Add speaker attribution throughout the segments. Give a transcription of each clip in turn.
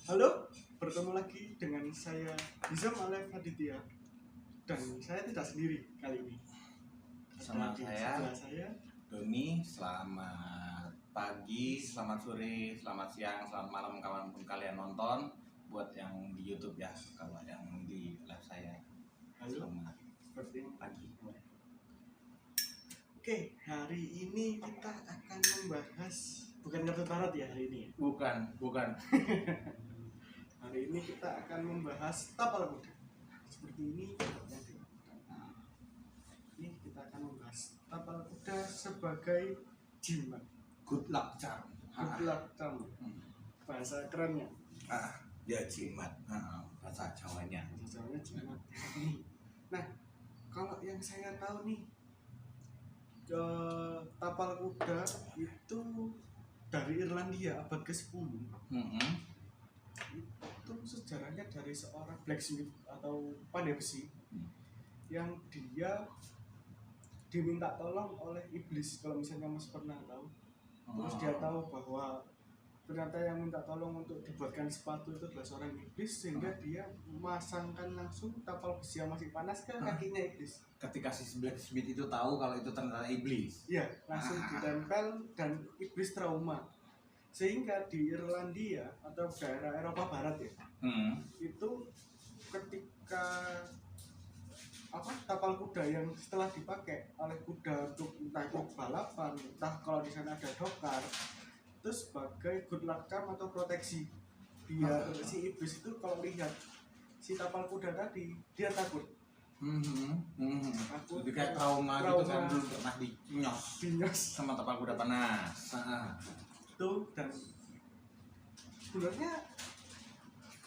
Speaker 1: Halo, bertemu lagi dengan saya Hizam Alef Aditya dan saya tidak sendiri kali ini.
Speaker 2: Sama
Speaker 1: Sebelah saya
Speaker 2: Doni. Selamat pagi, selamat sore, selamat siang, selamat malam kawanpun kalian nonton. Buat yang di YouTube ya, kalau yang di live saya.
Speaker 1: Halo,
Speaker 2: Selamat
Speaker 1: seperti
Speaker 2: pagi.
Speaker 1: Oke, hari ini kita akan membahas bukan kartu tarot ya hari ini.
Speaker 2: Bukan.
Speaker 1: Hari ini kita akan membahas tapal kuda. Seperti ini. Ini kita akan membahas tapal kuda sebagai jimat.
Speaker 2: Good luck charm.
Speaker 1: Good luck charm. Bahasa kerennya.
Speaker 2: Ya jimat. Bahasa Jawanya.
Speaker 1: Bahasa Jawanya jimat. Nah, kalau yang saya tahu nih, tapal kuda itu dari Irlandia abad ke-10. Itu sejarahnya dari seorang blacksmith atau pandai besi yang dia diminta tolong oleh iblis. Kalau misalnya Mas pernah tahu, terus dia tahu bahwa ternyata yang minta tolong untuk dibuatkan sepatu itu adalah seorang iblis, sehingga dia memasangkan langsung tapal besi yang masih panas ke kakinya iblis.
Speaker 2: Ketika si blacksmith itu tahu kalau itu ternyata iblis,
Speaker 1: iya, langsung ditempel dan iblis trauma. Sehingga di Irlandia atau daerah Eropa Barat ya, itu ketika tapal kuda yang setelah dipakai oleh kuda untuk entah itu balapan, entah kalau di sana ada dokar, itu sebagai good luck charm atau proteksi, biar si iblis itu kalau lihat si tapal kuda tadi dia takut.
Speaker 2: Takut. Jadi kayak trauma gitu kan, belum pernah dinyos sama tapal kuda panas.
Speaker 1: Itu. Dan sebenarnya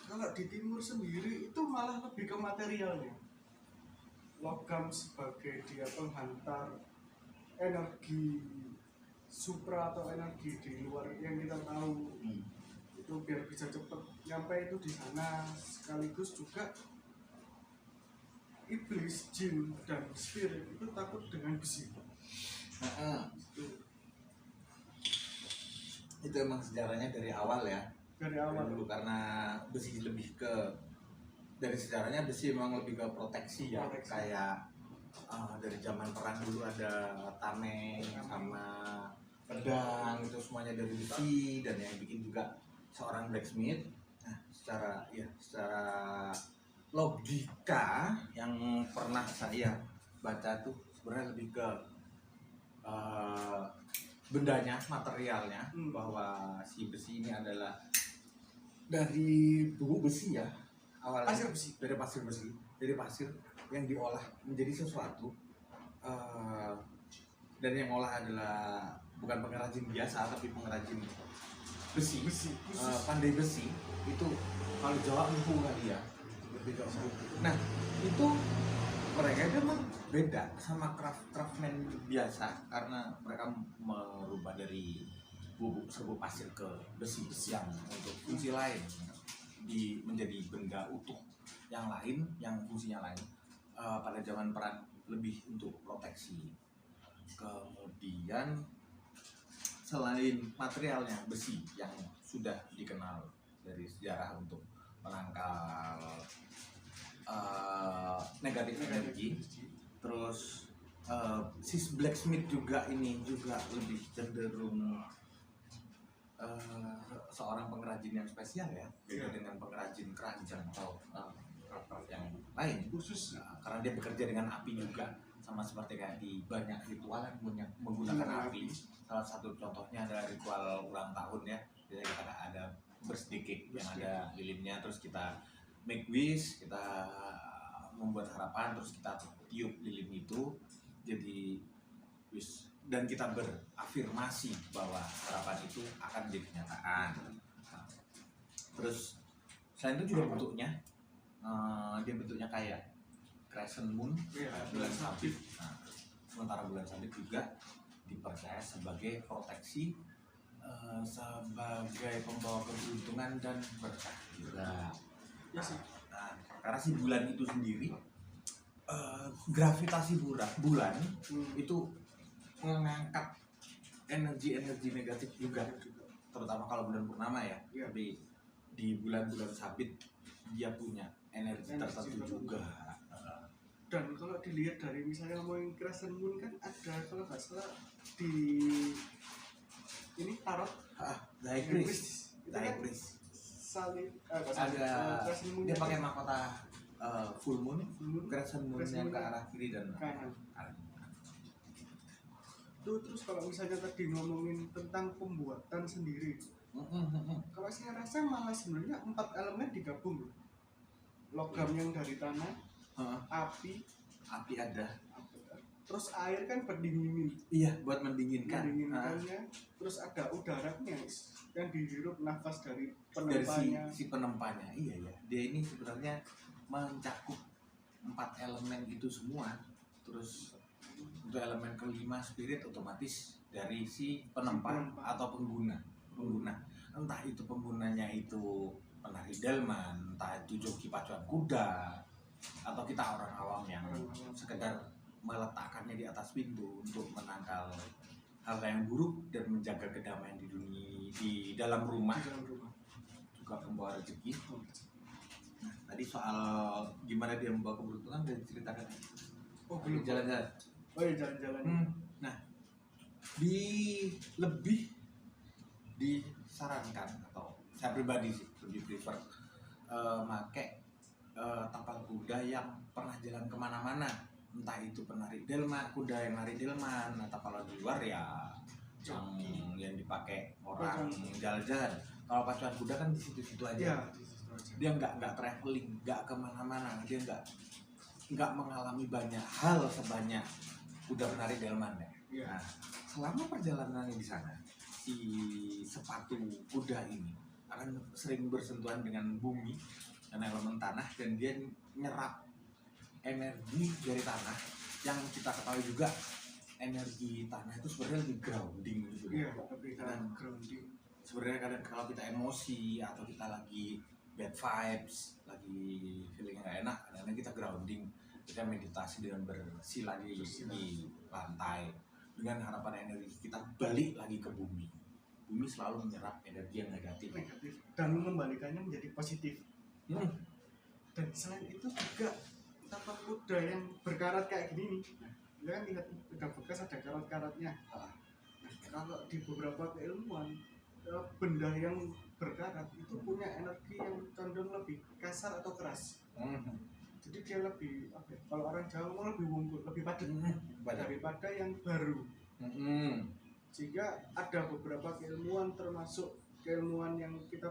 Speaker 1: kalau di timur sendiri itu malah lebih ke materialnya. Logam sebagai dia penghantar energi supra atau energi di luar yang kita tahu, itu biar bisa cepat nyampe itu di sana. Sekaligus juga iblis, jin, dan spirit itu takut dengan besi.
Speaker 2: Itu emang sejarahnya dari awal ya.
Speaker 1: Dari awal
Speaker 2: dulu, karena besi lebih ke, dari sejarahnya besi memang lebih ke proteksi ya. Kayak dari zaman perang dulu ada tameng sama pedang, itu semuanya dari besi, dan yang bikin juga seorang blacksmith. Nah, secara logika yang pernah saya baca tuh sebenarnya lebih ke bendanya, materialnya, bahwa si besi ini adalah dari bubuk besi ya, awalnya
Speaker 1: pasir besi.
Speaker 2: Dari pasir yang diolah menjadi sesuatu, dan yang olah adalah bukan pengrajin biasa tapi pengrajin besi. Pandai besi itu kalau Jawa empu kali ya, lebih Jawa. Nah, itu mereka itu memang beda sama craftsman biasa, karena mereka merubah dari sebuah pasir ke besi yang untuk fungsi lain, menjadi benda utuh yang lain, yang fungsinya lain. Pada zaman perang lebih untuk proteksi. Kemudian selain materialnya besi yang sudah dikenal dari sejarah untuk menangkal negatif energi, terus si blacksmith juga ini juga lebih cenderung seorang pengrajin yang spesial ya, beda dengan pengrajin keranjang atau yang lain khusus, karena dia bekerja dengan api juga, sama seperti kayak di banyak ritual yang menggunakan api. Salah satu contohnya adalah ritual ulang tahun ya, jadi kita ada birthday cake yang ada lilinnya, terus kita make wish, kita membuat harapan, terus kita tiup lilin itu jadi wish, dan kita berafirmasi bahwa harapan itu akan menjadi kenyataan. Terus selain itu juga bentuknya, dia bentuknya kayak crescent moon, bulan sabit. Sementara bulan sabit juga dipercaya sebagai proteksi, sebagai pembawa keberuntungan dan berkah juga. Karena si bulan itu sendiri, gravitasi bulan itu mengangkat energi negatif juga, terutama kalau bulan purnama ya. Tapi di bulan-bulan sabit dia punya energi tertentu juga.
Speaker 1: Dan kalau dilihat dari misalnya ngomongin crescent moon kan ada kalau nggak salah di ini tarot
Speaker 2: The High Priest. The High Priest.
Speaker 1: Salib
Speaker 2: Ada
Speaker 1: crescent moon
Speaker 2: dia pakai mahkota full moon, crescent moon yang
Speaker 1: Crescent moon
Speaker 2: ke arah kiri dan
Speaker 1: kanan.
Speaker 2: kanan.
Speaker 1: Terus kalau misalnya tadi ngomongin tentang pembuatan sendiri, kalau saya rasa malah sebenarnya 4 elemen digabung loh. Logam yang dari tanah, api
Speaker 2: ada,
Speaker 1: terus air kan pendingin,
Speaker 2: iya buat mendinginkan.
Speaker 1: mendinginkannya, terus ada udaranya yang dihirup nafas dari
Speaker 2: Dari
Speaker 1: penempanya.
Speaker 2: si penempanya. Iya dia ini sebenarnya mencakup 4 elemen itu semua. Terus untuk elemen kelima spirit otomatis dari si penempa atau pengguna. Entah itu penggunanya itu penari delman, entah itu joki pacuan kuda, atau kita orang awam yang sekedar meletakkannya di atas pintu untuk menangkal hal yang buruk dan menjaga kedamaian di dunia, di dalam rumah, juga membawa rezeki. Nah, tadi soal gimana dia membawa keberuntungan dan diceritakan.
Speaker 1: Belum
Speaker 2: Jalan-jalan.
Speaker 1: iya jalan-jalan.
Speaker 2: Nah, lebih disarankan atau saya pribadi sih lebih prefer make tapal kuda yang pernah jalan kemana-mana, entah itu penarik delman, kuda yang lari delman, atau kalau di luar ya yang dipakai orang jalan-jalan. Kalau pacuan kuda kan di situ-situ aja. Dia nggak traveling, nggak kemana-mana, dia nggak mengalami banyak hal sebanyak kuda penarik delman ya. Nah, selama perjalanannya di sana, si sepatu kuda ini akan sering bersentuhan dengan bumi dan elemen tanah, dan dia nyerap energi dari tanah yang kita ketahui juga energi tanah itu sebenarnya lebih grounding gitu.
Speaker 1: Lebih grounding.
Speaker 2: Sebenarnya kadang kalau kita emosi atau kita lagi bad vibes, lagi feeling nggak enak, kadang kita grounding, kita meditasi dengan bersila di lantai dengan harapan energi kita balik lagi ke bumi. Bumi selalu menyerap energi yang negatif
Speaker 1: dan mengembalikannya menjadi positif. Dan selain itu juga tapal kuda yang berkarat kayak gini nih, kita kan lihat kuda bekas ada karat-karatnya. Nah, kalau di beberapa keilmuan benda yang berkarat itu punya energi yang condong lebih kasar atau keras. Jadi dia lebih kalau orang Jawa mau lebih wungkul, lebih padat daripada yang baru. Sehingga ada beberapa keilmuan, termasuk keilmuan yang kita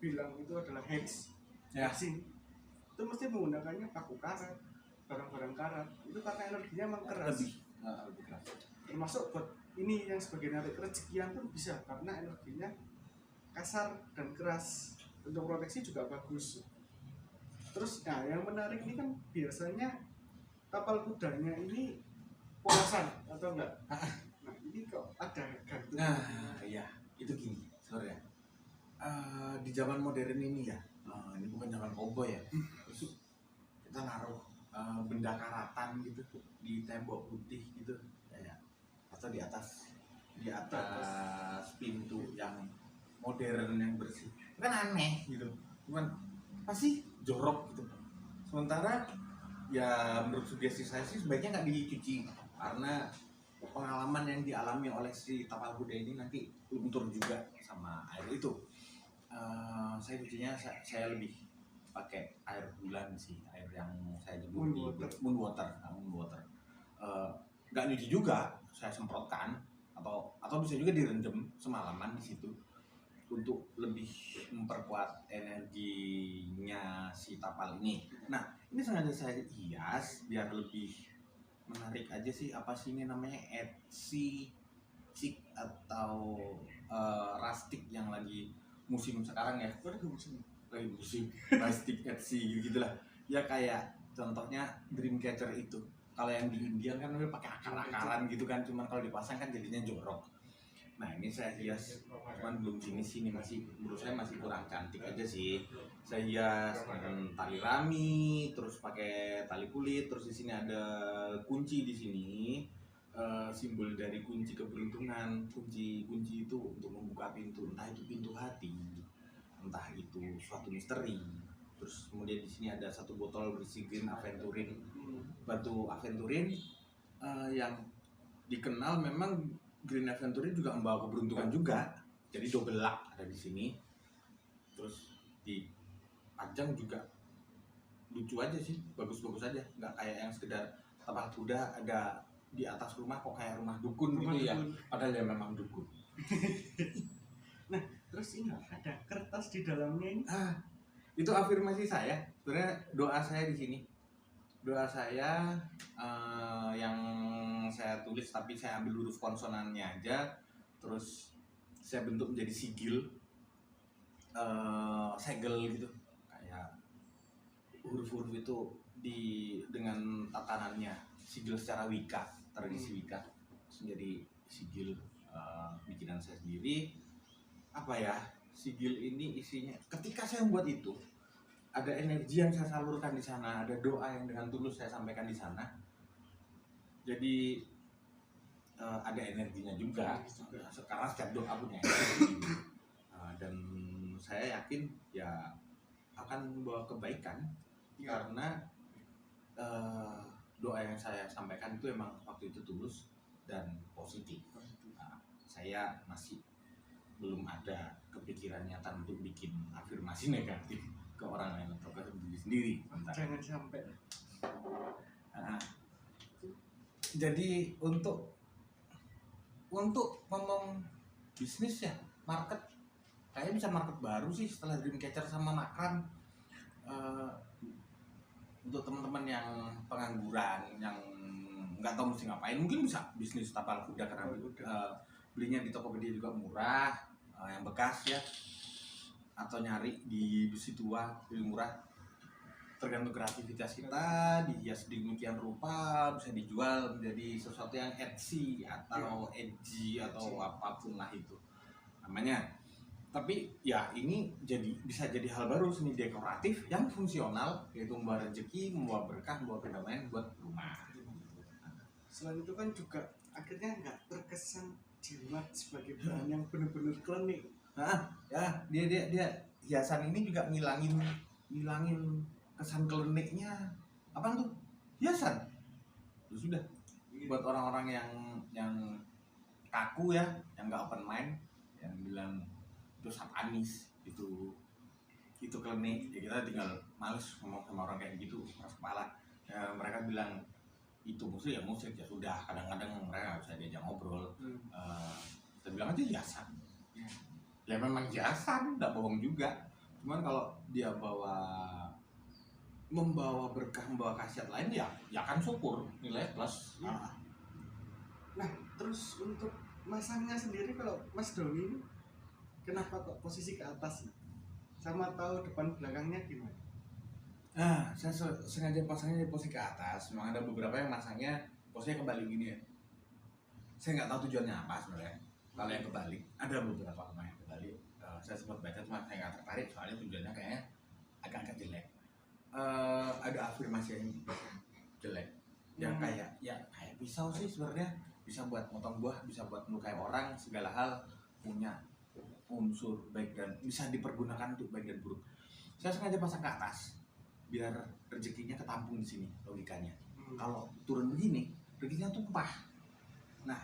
Speaker 1: bilang itu adalah hex, itu mesti menggunakannya paku karat, barang-barang karat, itu karena energinya memang keras.
Speaker 2: lebih keras.
Speaker 1: Termasuk buat ini yang sebagai narik rezekian pun bisa, karena energinya kasar dan keras. Untuk proteksi juga bagus. Terus yang menarik ini kan biasanya tapal kudanya ini polosan atau enggak? Nah ini kok ada gantung.
Speaker 2: Nah iya, itu gini sebenarnya. Di zaman modern ini ya, ini bukan zaman cowboy ya. Kita naruh benda karatan gitu di tembok putih gitu, ya, atau di atas pintu yang modern yang bersih, kan aneh gitu, cuman pasti jorok gitu. Sementara ya menurut sugesti saya sih sebaiknya nggak dicuci, karena pengalaman yang dialami oleh si tapal kuda ini nanti luntur juga sama air itu. Saya cucinya saya lebih pakai air bulan sih, air yang saya jemur di moon water. Nggak nyuci juga, saya semprotkan atau bisa juga direndam semalaman di situ untuk lebih memperkuat energinya si tapal ini. Nah ini sengaja saya hias biar lebih menarik aja sih. Apa sih ini namanya, Etsy chic atau rustic yang lagi musim sekarang ya, lagi musim rustic Etsy gitulah ya, kayak contohnya Dreamcatcher itu. Kalau yang di India kan udah pakai akar-akaran gitu kan, cuman kalau dipasang kan jadinya jorok. Nah ini saya hias, cuman belum sini masih, menurut saya masih kurang cantik aja sih. Saya hias dengan tali rami, terus pakai tali kulit, terus di sini ada kunci di sini, simbol dari kunci keberuntungan. Kunci itu untuk membuka pintu, entah itu pintu hati, entah itu suatu misteri. Terus kemudian di sini ada satu botol berisi green aventurin, batu aventurin yang dikenal memang green aventurin juga membawa keberuntungan juga, jadi double luck ada di sini. Terus di pajang juga lucu aja sih, bagus-bagus aja, nggak kayak yang sekedar tapak kuda ada di atas rumah kok kayak rumah dukun
Speaker 1: Rumah
Speaker 2: gitu ya,
Speaker 1: dukun.
Speaker 2: padahal ya memang dukun.
Speaker 1: Nah, terus ini ada kertas di dalamnya ini.
Speaker 2: Itu afirmasi saya, sebenarnya doa saya di sini. Doa saya yang saya tulis tapi saya ambil huruf konsonannya aja, terus saya bentuk menjadi sigil, segel gitu, kayak huruf-huruf itu dengan tatanannya sigil secara Wicca, tradisi Wicca, terus menjadi sigil bikinan saya sendiri. Apa ya, sigil ini isinya, ketika saya membuat itu ada energi yang saya salurkan di sana, ada doa yang dengan tulus saya sampaikan di sana. Jadi ada energinya juga. Karena setiap doa punya energi. Dan saya yakin ya akan membawa kebaikan karena doa yang saya sampaikan itu emang waktu itu tulus dan positif. Saya masih belum ada kepikiran nyata untuk bikin afirmasi negatif ke orang lain atau ke diri sendiri.
Speaker 1: Jangan sampai.
Speaker 2: Jadi untuk ngomong bisnis ya, market, kayaknya bisa market baru sih setelah Dreamcatcher sama Makran. Untuk teman-teman yang pengangguran, yang nggak tahu mesti ngapain, mungkin bisa bisnis tapal kuda karena belinya di Tokopedia juga murah, yang bekas ya, atau nyari di besi tua lebih murah. Tergantung kreativitas kita, dihias demikian rupa, bisa dijual menjadi sesuatu yang edgy atau edgy atau apapun lah itu namanya. Tapi ya ini bisa jadi hal baru, seni dekoratif yang fungsional, yaitu membawa rezeki, membawa berkah, membawa kedamaian buat rumah.
Speaker 1: Selain itu kan juga akhirnya nggak terkesan jimat sebagai bahan yang benar-benar klinik.
Speaker 2: Ya dia hiasan ini juga ngilangin kesan kliniknya. Apa tuh? Hiasan. Terus sudah buat orang-orang yang kaku ya, yang nggak open mind, yang bilang itu satanis, itu klinik, ya kita tinggal males ngomong sama orang kayak gitu, keras kepala. Ya, mereka bilang itu musik ya sudah, kadang-kadang mereka nggak bisa diajak ngobrol. Kita bilang aja hiasan. Ya memang hiasan, nggak bohong juga. Cuman kalau dia membawa berkah, membawa khasiat lain ya kan syukur, nilai plus.
Speaker 1: Nah, terus untuk masangnya sendiri, kalau Mas Doni ini kenapa kok posisi ke atas? Sama tahu depan belakangnya gimana?
Speaker 2: Saya sengaja pasangnya di posisi ke atas. Memang ada beberapa yang masangnya posisinya kebalik gini ya. Saya nggak tahu tujuannya apa sebenarnya. Kalau yang kebalik, ada beberapa rumah yang kebalik. Saya sempat baca, cuma saya nggak tertarik soalnya tujuannya kayaknya agak jelek. Ada afirmasi yang jelek. Yang kayak pisau sih sebenarnya, bisa buat motong buah, bisa buat melukai orang, segala hal punya unsur baik dan bisa dipergunakan untuk baik dan buruk. Saya sengaja pasang ke atas biar rezekinya ketampung di sini, logikanya. Kalau turun begini, rezekinya tumpah. Nah,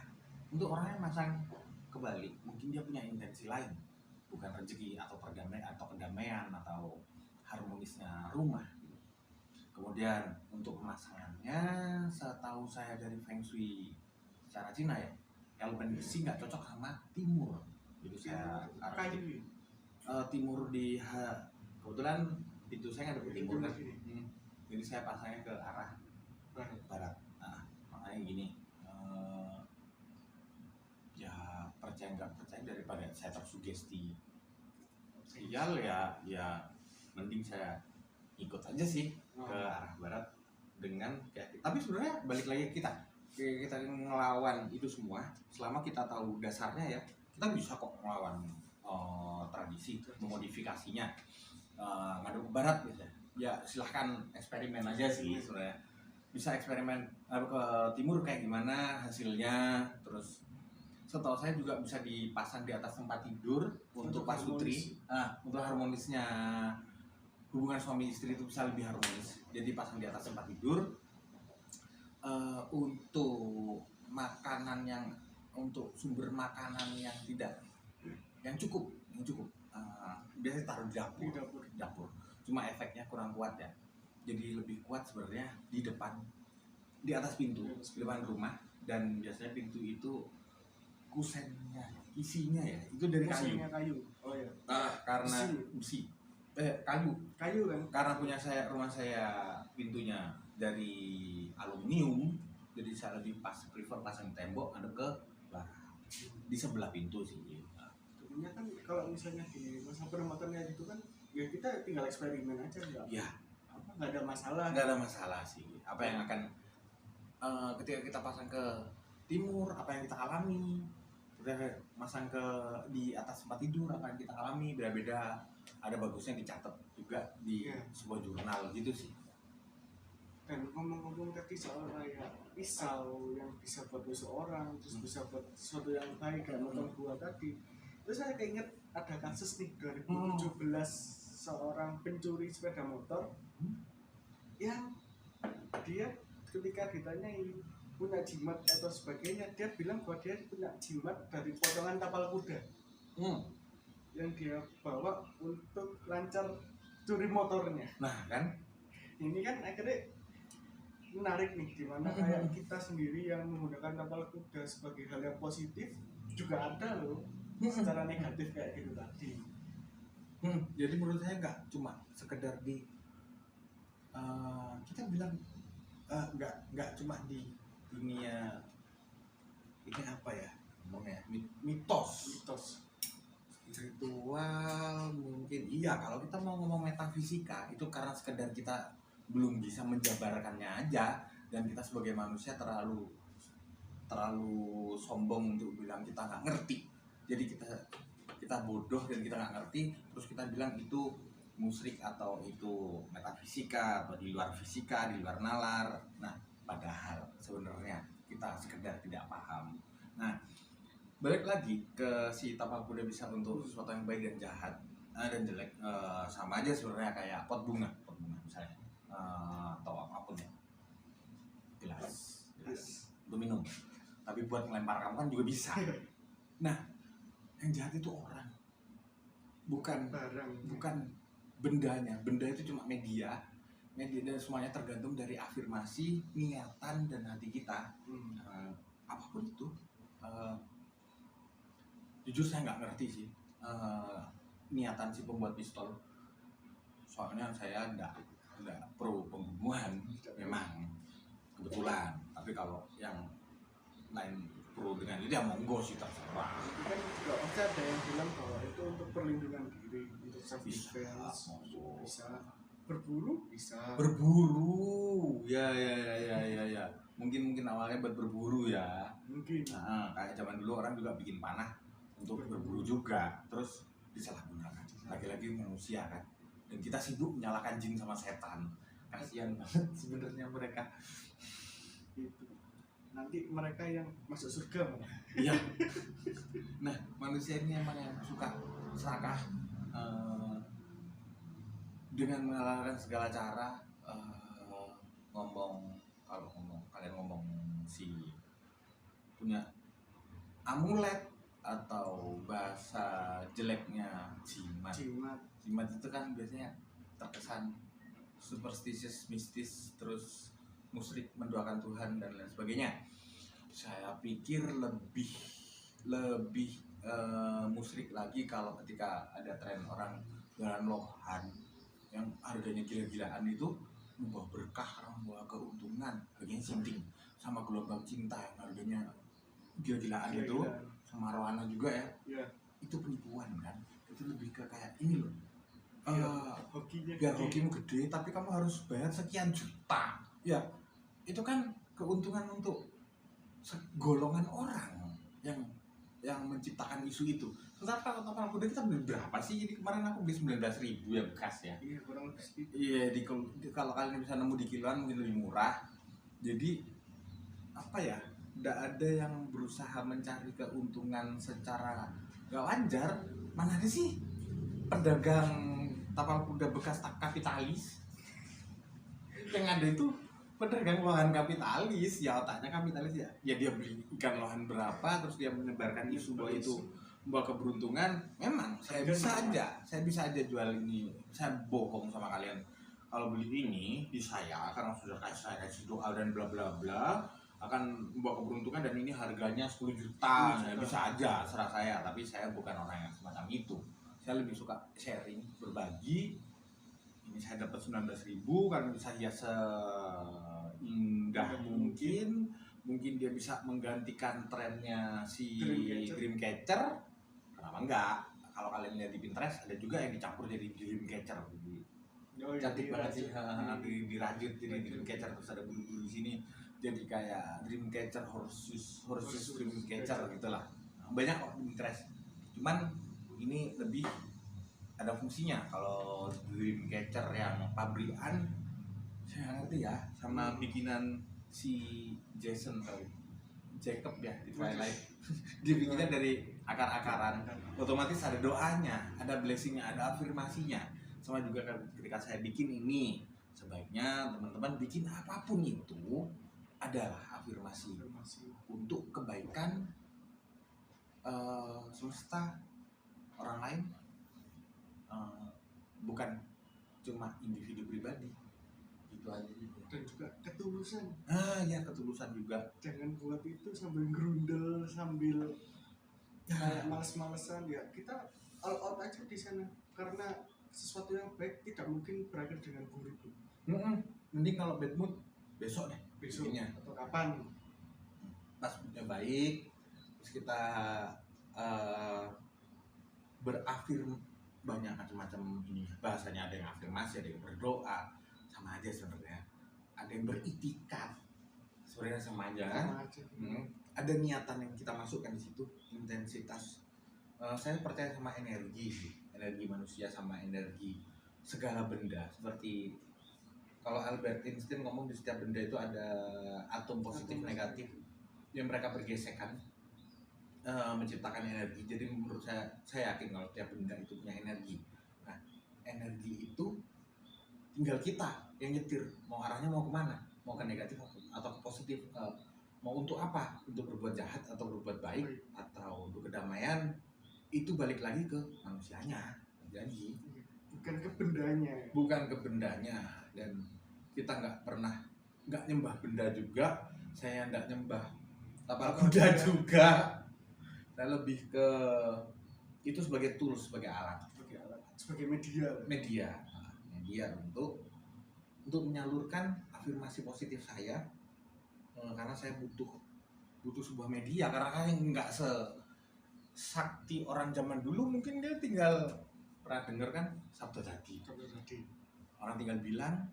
Speaker 2: untuk orang yang masang kebalik, mungkin dia punya intensi lain, bukan rezeki atau kedamaian atau harmonisnya rumah. Kemudian untuk pemasangannya, setahu saya dari Feng Shui secara Cina ya, elemen besi nggak cocok sama timur. Jadi saya timur kebetulan pintu saya ada di timur kan. Jadi saya pasangnya ke arah barat. Nah, makanya gini, ya percaya nggak percaya daripada saya tersugesti sial ya mending saya ikut aja sih ke arah barat dengan tapi sebenarnya balik lagi kita ngelawan itu semua selama kita tahu dasarnya ya, kita bisa kok ngelawan tradisi, memodifikasinya, ngaduk ke barat gitu ya. Silahkan eksperimen aja sih sebenarnya, bisa eksperimen ke timur kayak gimana hasilnya. Terus setahu saya juga bisa dipasang di atas tempat tidur untuk pasutri. Untuk harmonisnya hubungan suami istri itu bisa lebih harmonis. Jadi pasang di atas tempat tidur. Untuk makanan untuk sumber makanan yang cukup, biasanya taruh di dapur. Cuma efeknya kurang kuat ya. Jadi lebih kuat sebenarnya di atas pintu, di depan rumah, dan biasanya pintu itu kusennya, isinya ya itu dari kayu.
Speaker 1: Oh ya.
Speaker 2: Karena besi. Kayu
Speaker 1: kan?
Speaker 2: Karena rumah saya pintunya dari aluminium, jadi saya lebih prefer pasang tembok ada ke barat di sebelah pintu sih.
Speaker 1: Tentunya kan kalau misalnya di masa penempatannya gitu kan, ya kita tinggal eksperimen aja nggak ada masalah
Speaker 2: sih. Apa yang akan ketika kita pasang ke timur, apa yang kita alami, kita masang di atas tempat tidur, apa yang kita alami beda-beda. Ada bagusnya dicatat juga di sebuah jurnal gitu sih.
Speaker 1: Dan ngomong-ngomong tadi soal kayak pisau yang bisa buat besok orang, terus bisa buat sesuatu yang baik kayak motong buah tadi. Terus saya keinget ada kasus nih 2017 seorang pencuri sepeda motor yang dia ketika ditanyai punya jimat atau sebagainya, dia bilang bahwa dia punya jimat dari potongan tapal kuda yang dia bawa untuk lancar curi motornya.
Speaker 2: Nah kan,
Speaker 1: ini kan akhirnya menarik nih, dimana kayak kita sendiri yang menggunakan tapal kuda sebagai hal yang positif juga ada loh secara negatif kayak gitu tadi.
Speaker 2: Jadi menurut saya nggak cuma sekedar kita bilang nggak cuma di dunia ini apa ya ngomongnya mitos spiritual mungkin iya. Kalau kita mau ngomong metafisika itu karena sekedar kita belum bisa menjabarkannya aja, dan kita sebagai manusia terlalu sombong untuk bilang kita nggak ngerti. Jadi kita bodoh dan kita nggak ngerti, terus kita bilang itu musyrik atau itu metafisika atau di luar fisika, di luar nalar. Nah, padahal sebenarnya kita sekedar tidak paham. Nah, balik lagi ke si tapal kuda bisa untuk sesuatu yang baik dan jahat dan jelek, sama aja sebenarnya kayak pot bunga misalnya, atau apapun ya, gelas untuk minum, tapi buat melempar kamu kan juga bisa. Nah, yang jahat itu orang, bukan
Speaker 1: barang,
Speaker 2: bukan bendanya. Benda itu cuma media dan semuanya tergantung dari afirmasi, niatan dan hati kita. Apapun itu, jujur saya nggak ngerti sih niatan si pembuat pistol. Soalnya saya nggak pro pembunuhan, memang kebetulan. Tapi kalau yang lain pro dengan itu ya monggo sih, terserah.
Speaker 1: Kan juga pasti ada yang bilang bahwa itu untuk perlindungan diri, untuk self defense, bisa berburu
Speaker 2: ya mungkin awalnya buat berburu ya, kayak zaman dulu orang juga bikin panah untuk berburu juga, terus disalahgunakan. Lagi-lagi manusia kan, dan kita sibuk menyalahkan jin sama setan. Kasihan banget sebenarnya mereka
Speaker 1: itu. Nanti mereka yang masuk surga malah.
Speaker 2: Iya. Nah, manusia ini emang yang suka serakah, dengan mengalahkan segala cara. Kalian ngomong si punya amulet atau bahasa jeleknya jimat itu kan biasanya terkesan superstitious, mistis, terus musyrik, mendoakan Tuhan dan lain sebagainya. Saya pikir lebih musyrik lagi kalau ketika ada tren orang jualan lohan yang harganya gila-gilaan itu, membawa berkah, membawa keuntungan, harganya sinting, sama gelombang cinta yang harganya gila-gilaan itu, sama rohana juga ya. Itu penipuan kan. Itu lebih ke kayak ini loh, biar hokimu gede tapi kamu harus bayar sekian juta ya. Itu kan keuntungan untuk golongan orang yang menciptakan isu itu. Sementara kalau tapal kuda kita beli berapa sih? Jadi kemarin aku beli 19.000 ya, bekas ya.
Speaker 1: Iya, kurang lebih segitu.
Speaker 2: Iya, kalau kalian bisa nemu di kiloan mungkin lebih murah. Jadi apa ya? tidak ada yang berusaha mencari keuntungan secara gak wajar. Mana ada sih pedagang tapal kuda bekas kapitalis? Yang ada itu pedagang lohan kapitalis, ya otaknya kapitalis ya. Ya dia beli ikan lohan berapa, terus dia menyebarkan isu bahwa itu membawa keberuntungan. Memang saya bisa aja jual ini. Saya bohong sama kalian. Kalau beli ini di saya karena sudah saya kasih doa dan bla bla bla akan membawa keberuntungan dan ini harganya 10 juta. Ya, bisa aja serah saya, tapi saya bukan orang yang semacam itu. Saya lebih suka sharing, berbagi. Ini saya dapat 19.000 karena bisa hias seindah mungkin dia bisa menggantikan trennya si Dreamcatcher. Kenapa enggak? Kalau kalian lihat di Pinterest ada juga yang dicampur jadi Dreamcatcher. Cantik banget sih, dirajut jadi Dreamcatcher, terus ada bulu-bulu di sini jadi kayak Dreamcatcher horses Dreamcatcher gitulah. Banyak kok di Pinterest. Cuman ini lebih ada fungsinya. Kalau Dreamcatcher yang pabrikan saya ngerti ya, sama bikinan si Jason atau Jacob ya di Twilight. Dia bikinnya dari akar-akaran, otomatis ada doanya, ada blessingnya, ada afirmasinya. Sama juga ketika saya bikin ini, sebaiknya teman-teman bikin apapun itu adalah afirmasi untuk kebaikan semesta, orang lain, bukan cuma individu pribadi. Gitu aja.
Speaker 1: Dan juga ketulusan.
Speaker 2: Ya ketulusan juga.
Speaker 1: Jangan buat itu sambil gerundel, sambil kayak males-malesan ya. Kita all out aja di sana karena sesuatu yang baik tidak mungkin berakhir dengan buruk.
Speaker 2: Mending kalau bad mood besok
Speaker 1: Besoknya atau kapan?
Speaker 2: Pas moodnya baik, terus kita berafirm banyak macam-macam ini bahasanya, ada yang afirmasi, ada yang berdoa, sama aja sebenarnya. Ada yang beritikad, sebenarnya sama aja kan? Ada niatan yang kita masukkan di situ, intensitas. Saya percaya sama energi manusia sama energi segala benda. Seperti kalau Albert Einstein ngomong di setiap benda itu ada atom positif negatif yang mereka bergesekan menciptakan energi. Jadi menurut saya yakin kalau setiap benda itu punya energi. Nah, energi itu tinggal kita yang nyetir, mau arahnya mau kemana, mau ke negatif atau ke positif, mau untuk apa, untuk berbuat jahat atau berbuat baik atau untuk kedamaian, itu balik lagi ke manusianya. Jadi bukan ke bendanya. Dan kita nggak nyembah benda juga. Saya nggak nyembah tapal kuda juga. Saya lebih ke itu sebagai tools, sebagai alat,
Speaker 1: sebagai media
Speaker 2: untuk menyalurkan afirmasi positif saya, karena saya butuh sebuah media. Karena kan nggak sakti orang zaman dulu, mungkin dia tinggal pernah dengar kan sabda tadi. Orang tinggal bilang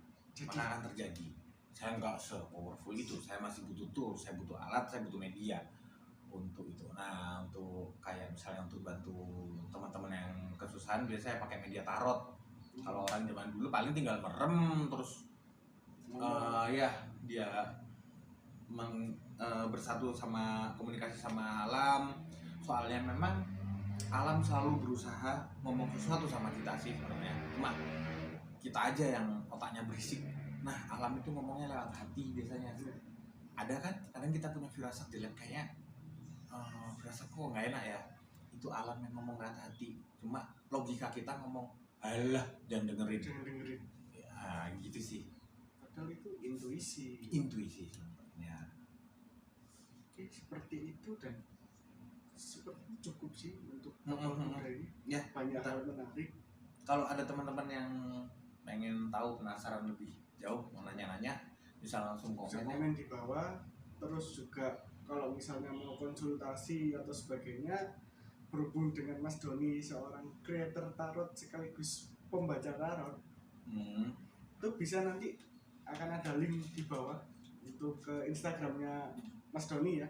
Speaker 2: maka akan terjadi. Saya nggak se-powerful itu. Saya masih butuh tools, saya butuh alat, saya butuh media untuk itu. Nah, untuk kayak misalnya untuk bantu teman-teman yang kesusahan, biasanya saya pakai media tarot. Kalau orang zaman dulu paling tinggal merem terus ya dia bersatu sama komunikasi sama alam. Soalnya memang alam selalu berusaha ngomong sesuatu sama kita sih sebenarnya. Cuma kita aja yang otaknya berisik. Nah, alam itu ngomongnya lewat hati biasanya. Ada kan? Kadang kita punya firasat jelek, kayaknya firasat kok nggak enak ya. Itu alam yang ngomong lewat hati. Cuma logika kita ngomong, alah jangan dengerin. Ya gitu sih.
Speaker 1: Padahal itu intuisi
Speaker 2: sebenarnya.
Speaker 1: Oke, seperti itu dan seperti itu cukup sih untuk ini.
Speaker 2: Ya,
Speaker 1: banyak hal menarik.
Speaker 2: Kalau ada teman-teman yang pengen tahu, penasaran lebih jauh, mau nanya-nanya, bisa langsung komen
Speaker 1: di bawah. Terus juga kalau misalnya mau konsultasi atau sebagainya, berhubung dengan Mas Doni, seorang creator tarot sekaligus pembaca tarot, itu bisa nanti akan ada link di bawah untuk ke Instagramnya Mas Doni ya.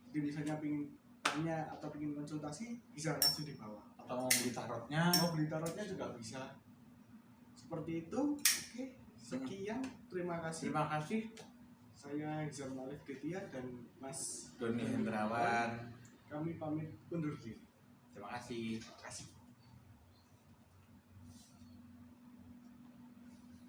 Speaker 1: Jadi misalnya pengen tanya atau pengen konsultasi, bisa langsung di bawah.
Speaker 2: Atau mau beli tarotnya juga bisa.
Speaker 1: Seperti itu. Oke, sekian, terima kasih. Saya Hizam Alif Getia dan Mas
Speaker 2: Doni Hendrawan.
Speaker 1: Kami pamit undur diri.
Speaker 2: Terima kasih.
Speaker 1: Terima kasih.